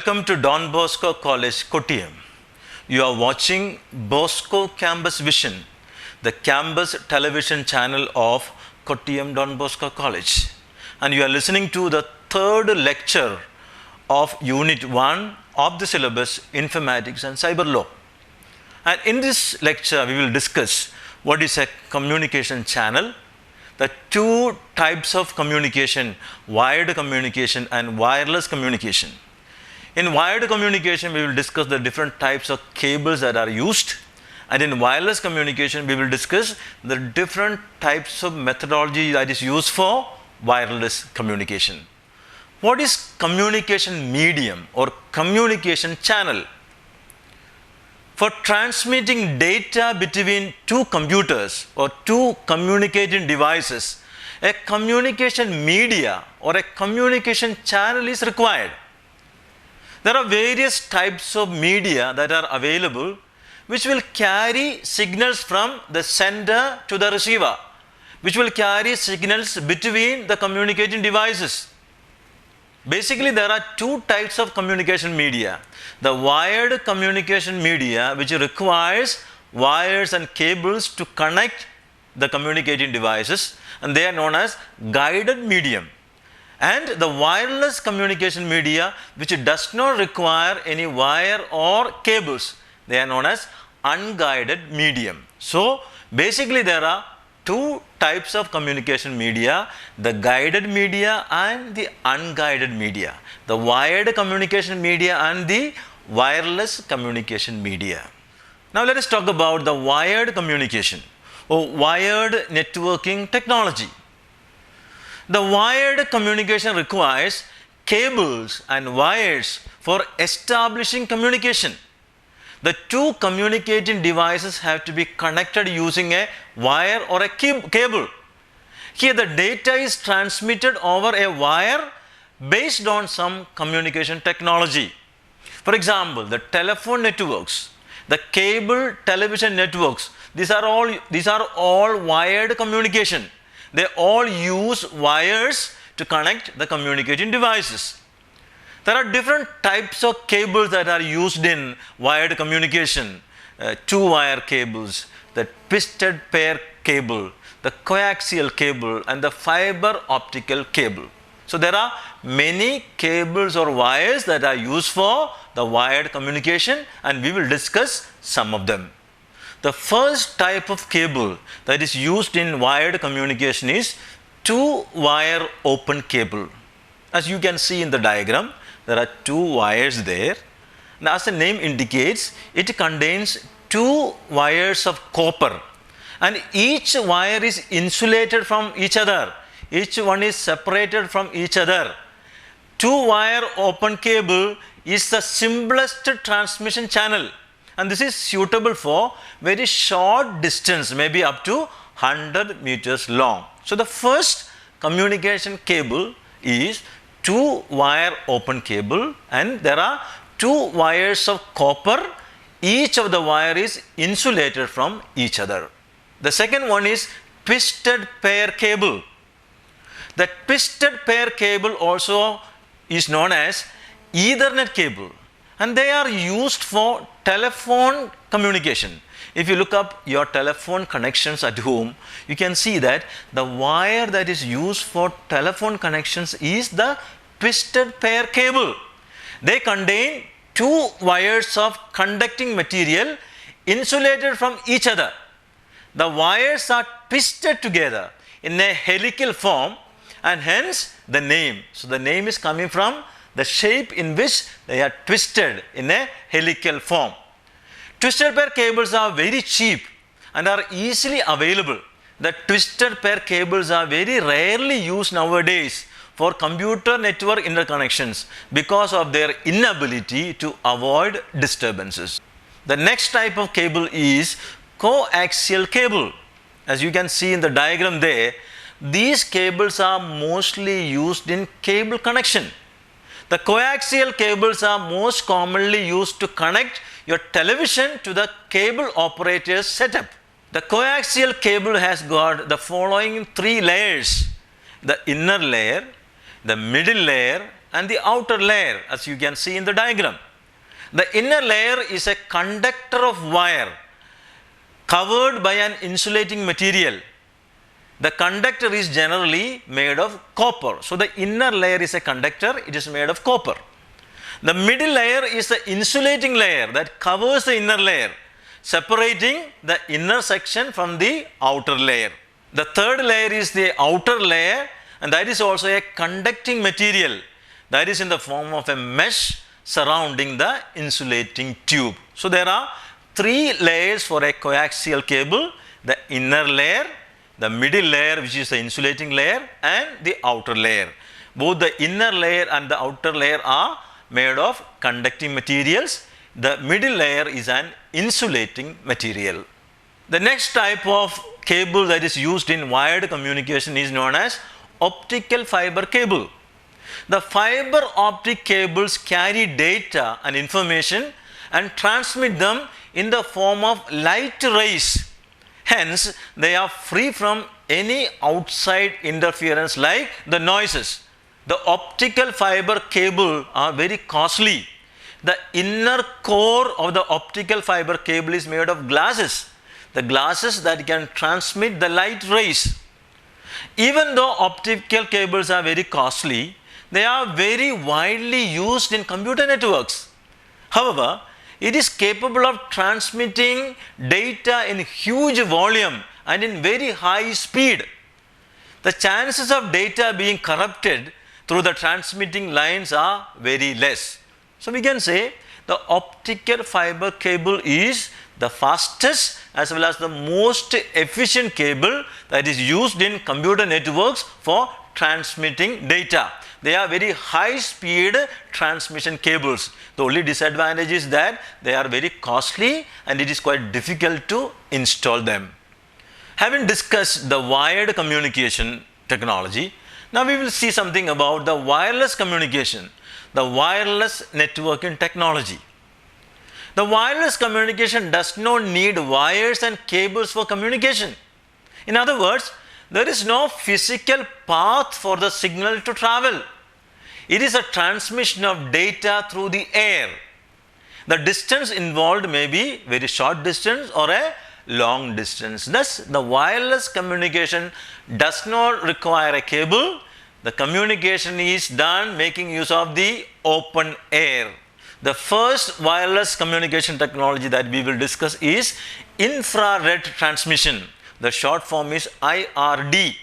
Welcome to Don Bosco College, Kottayam. You are watching Bosco Campus Vision, the campus television channel of Kottayam Don Bosco College. And you are listening to the third lecture of Unit 1 of the syllabus Informatics and Cyber Law. And in this lecture, we will discuss what is a communication channel, the two types of communication, wired communication and wireless communication. In wired communication, we will discuss the different types of cables that are used, and in wireless communication, we will discuss the different types of methodology that is used for wireless communication. What is communication medium or communication channel? For transmitting data between two computers or two communicating devices, a communication media or a communication channel is required. There are various types of media that are available which will carry signals from the sender to the receiver, which will carry signals between the communicating devices. Basically, there are two types of communication media. The wired communication media, which requires wires and cables to connect the communicating devices, and they are known as guided medium. And the wireless communication media, which does not require any wire or cables, they are known as unguided medium. So, basically there are two types of communication media, the guided media and the unguided media, the wired communication media and the wireless communication media. Now let us talk about the wired communication or wired networking technology. The wired communication requires cables and wires for establishing communication. The two communicating devices have to be connected using a wire or a cable. Here the data is transmitted over a wire based on some communication technology. For example, the telephone networks, the cable television networks, these are all wired communication. They all use wires to connect the communicating devices. There are different types of cables that are used in wired communication. Two-wire cables, the twisted pair cable, the coaxial cable and the fiber optical cable. So there are many cables or wires that are used for the wired communication, and we will discuss some of them. The first type of cable that is used in wired communication is two-wire open cable. As you can see in the diagram, there are two wires there. Now, as the name indicates, it contains two wires of copper, and each wire is insulated from each other. Each one is separated from each other. Two-wire open cable is the simplest transmission channel, and this is suitable for very short distance, maybe up to 100 meters long. So the first communication cable is two-wire open cable, and there are two wires of copper. Each of the wire is insulated from each other. The second one is twisted pair cable. The twisted pair cable also is known as Ethernet cable, and they are used for telephone communication. If you look up your telephone connections at home, you can see that the wire that is used for telephone connections is the twisted pair cable. They contain two wires of conducting material insulated from each other. The wires are twisted together in a helical form, and hence the name. So the name is coming from the shape in which they are twisted in a helical form. Twisted pair cables are very cheap and are easily available. The twisted pair cables are very rarely used nowadays for computer network interconnections because of their inability to avoid disturbances. The next type of cable is coaxial cable. As you can see in the diagram there, these cables are mostly used in cable connection. The coaxial cables are most commonly used to connect your television to the cable operator's setup. The coaxial cable has got the following three layers: the inner layer, the middle layer and the outer layer, as you can see in the diagram. The inner layer is a conductor of wire covered by an insulating material. The conductor is generally made of copper. So, the inner layer is a conductor, it is made of copper. The middle layer is the insulating layer that covers the inner layer, separating the inner section from the outer layer. The third layer is the outer layer, and that is also a conducting material that is in the form of a mesh surrounding the insulating tube. So, there are three layers for a coaxial cable: the inner layer, the middle layer, which is the insulating layer, and the outer layer. Both the inner layer and the outer layer are made of conducting materials. The middle layer is an insulating material. The next type of cable that is used in wired communication is known as optical fiber cable. The fiber optic cables carry data and information and transmit them in the form of light rays. Hence, they are free from any outside interference like the noises. The optical fiber cable are very costly. The inner core of the optical fiber cable is made of glasses, the glasses that can transmit the light rays. Even though optical cables are very costly, they are very widely used in computer networks. However, it is capable of transmitting data in huge volume and in very high speed. The chances of data being corrupted through the transmitting lines are very less. So, we can say the optical fiber cable is the fastest as well as the most efficient cable that is used in computer networks for transmitting data. They are very high speed transmission cables. The only disadvantage is that they are very costly and it is quite difficult to install them. Having discussed the wired communication technology, now we will see something about the wireless communication, the wireless networking technology. The wireless communication does not need wires and cables for communication. In other words, there is no physical path for the signal to travel. It is a transmission of data through the air. The distance involved may be very short distance or a long distance. Thus, the wireless communication does not require a cable. The communication is done making use of the open air. The first wireless communication technology that we will discuss is infrared transmission. The short form is IRD.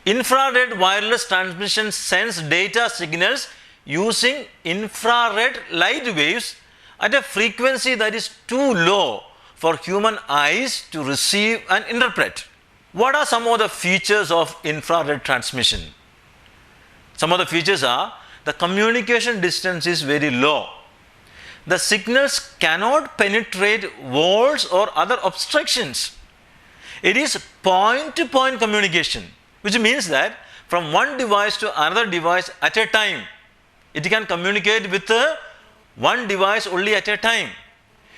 Infrared wireless transmission sends data signals using infrared light waves at a frequency that is too low for human eyes to receive and interpret. What are some of the features of infrared transmission? Some of the features are: the communication distance is very low. The signals cannot penetrate walls or other obstructions. It is point-to-point communication, which means that from one device to another device at a time, it can communicate with one device only at a time.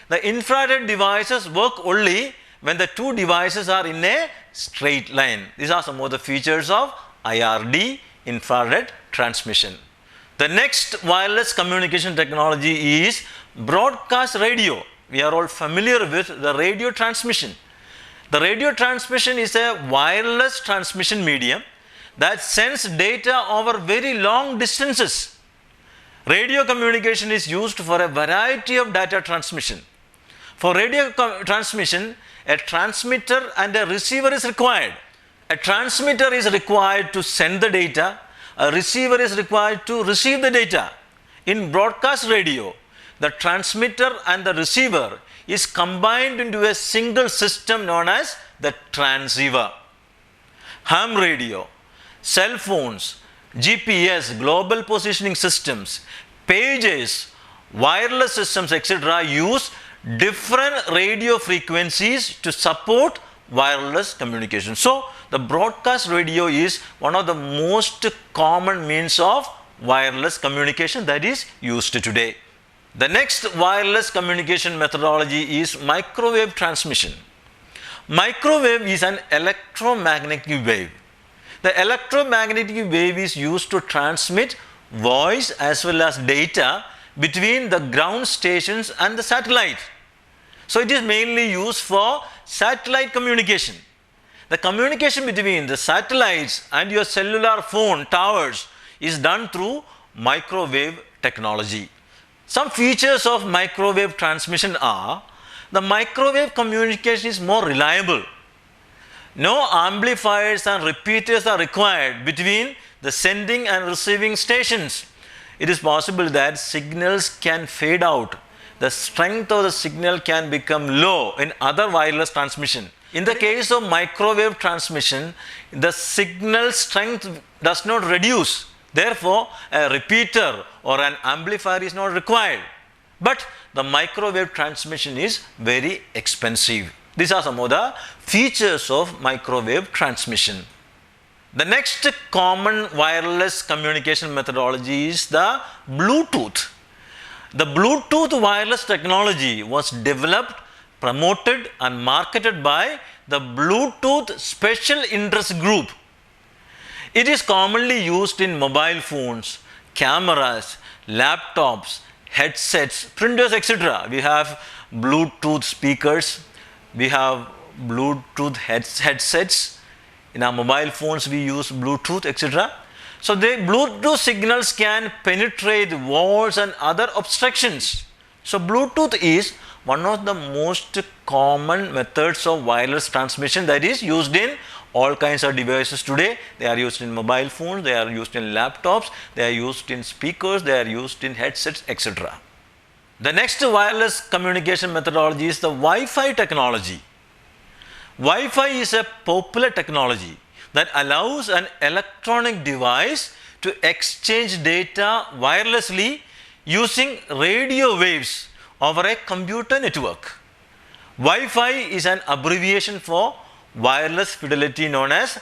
The infrared devices work only when the two devices are in a straight line. These are some of the features of IRD, infrared transmission. The next wireless communication technology is broadcast radio. We are all familiar with the radio transmission. The radio transmission is a wireless transmission medium that sends data over very long distances. Radio communication is used for a variety of data transmission. For radio transmission, a transmitter and a receiver is required. A transmitter is required to send the data. A receiver is required to receive the data. In broadcast radio, the transmitter and the receiver is combined into a single system known as the transceiver. Ham radio, cell phones, GPS, global positioning systems, pages, wireless systems, etc. use different radio frequencies to support wireless communication. So, the broadcast radio is one of the most common means of wireless communication that is used today. The next wireless communication methodology is microwave transmission. Microwave is an electromagnetic wave. The electromagnetic wave is used to transmit voice as well as data between the ground stations and the satellite. So it is mainly used for satellite communication. The communication between the satellites and your cellular phone towers is done through microwave technology. Some features of microwave transmission are: the microwave communication is more reliable. No amplifiers and repeaters are required between the sending and receiving stations. It is possible that signals can fade out. The strength of the signal can become low in other wireless transmission. In the case of microwave transmission, the signal strength does not reduce. Therefore, a repeater or an amplifier is not required. But the microwave transmission is very expensive. These are some of the features of microwave transmission. The next common wireless communication methodology is the Bluetooth. The Bluetooth wireless technology was developed, promoted and marketed by the Bluetooth Special Interest Group. It is commonly used in mobile phones, cameras, laptops, headsets, printers, etc. We have Bluetooth speakers, we have Bluetooth headsets. In our mobile phones we use Bluetooth, etc. So the Bluetooth signals can penetrate walls and other obstructions. So Bluetooth is one of the most common methods of wireless transmission that is used in all kinds of devices today. They are used in mobile phones, they are used in laptops, they are used in speakers, they are used in headsets, etc. The next wireless communication methodology is the Wi-Fi technology. Wi-Fi is a popular technology that allows an electronic device to exchange data wirelessly using radio waves over a computer network. Wi-Fi is an abbreviation for wireless fidelity known as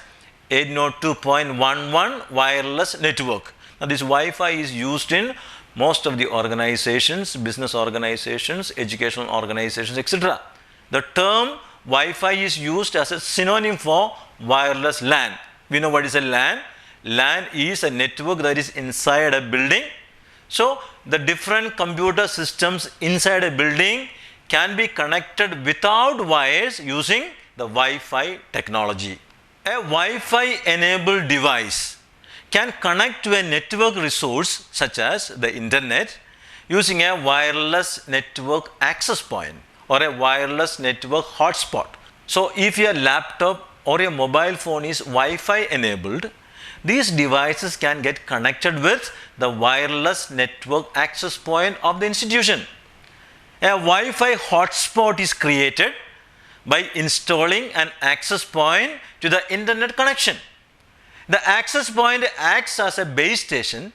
802.11 wireless network. Now this Wi-Fi is used in most of the organizations, business organizations, educational organizations, etc. The term Wi-Fi is used as a synonym for wireless LAN. We know what is a LAN. LAN is a network that is inside a building. So the different computer systems inside a building can be connected without wires using the Wi-Fi technology. A Wi-Fi enabled device can connect to a network resource such as the internet using a wireless network access point or a wireless network hotspot. So if your laptop or your mobile phone is Wi-Fi enabled, these devices can get connected with the wireless network access point of the institution. A Wi-Fi hotspot is created by installing an access point to the internet connection. The access point acts as a base station.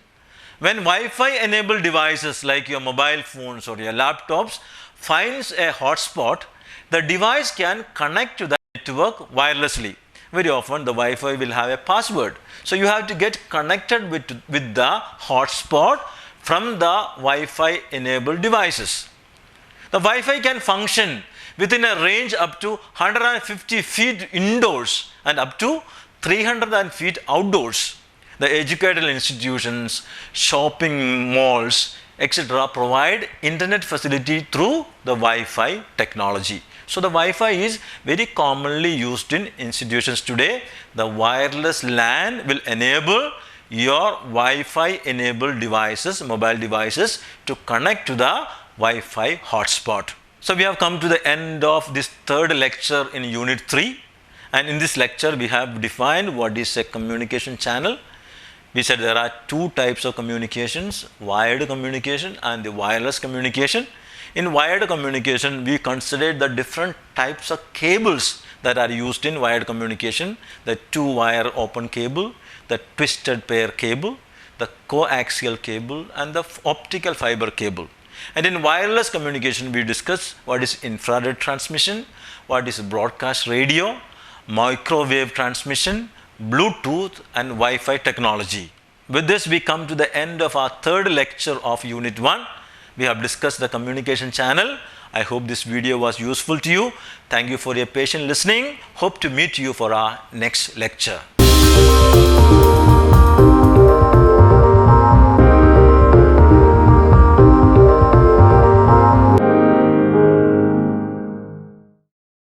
When Wi-Fi enabled devices like your mobile phones or your laptops finds a hotspot, the device can connect to the network wirelessly. Very often the Wi-Fi will have a password. So you have to get connected with the hotspot from the Wi-Fi enabled devices. The Wi-Fi can function within a range up to 150 feet indoors and up to 300 feet outdoors. The educational institutions, shopping malls, etc. provide internet facility through the Wi-Fi technology. So the Wi-Fi is very commonly used in institutions today. The wireless LAN will enable your Wi-Fi enabled devices, mobile devices, to connect to the Wi-Fi hotspot. So we have come to the end of this third lecture in unit 3, and in this lecture we have defined what is a communication channel. We said there are two types of communications, wired communication and the wireless communication. In wired communication, we considered the different types of cables that are used in wired communication: the two-wire open cable, the twisted pair cable, the coaxial cable, and the optical fiber cable. And in wireless communication, we discussed what is infrared transmission, what is broadcast radio, microwave transmission, Bluetooth, and Wi-Fi technology. With this, we come to the end of our third lecture of unit 1. We have discussed the communication channel. I hope this video was useful to you. Thank you for your patient listening. Hope to meet you for our next lecture.